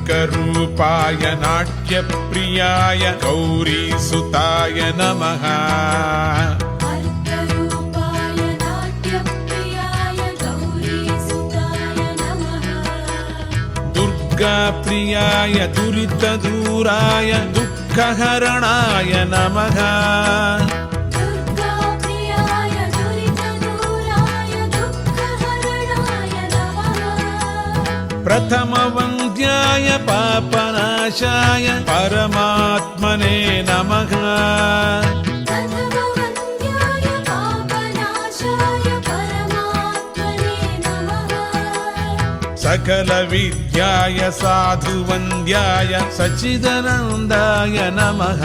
अर्करूपाय नाट्यप्रियाय गौरीसुताय नमः। अर्करूपाय नाट्यप्रियाय गौरीसुताय नमः। दुर्गाप्रियाय दुरितदूराय दुःखहरणाय नमः। दुर्गाप्रियाय दुरितदूराय दुःखहरणाय नमः। प्रथमवन्द्याय पापनाशाय परमात्मने नमः। प्रथमवन्द्याय पापनाशाय परमात्मने नमः। सकलविद्याय साधुवन्द्याय सच्चिदानन्दाय नमः।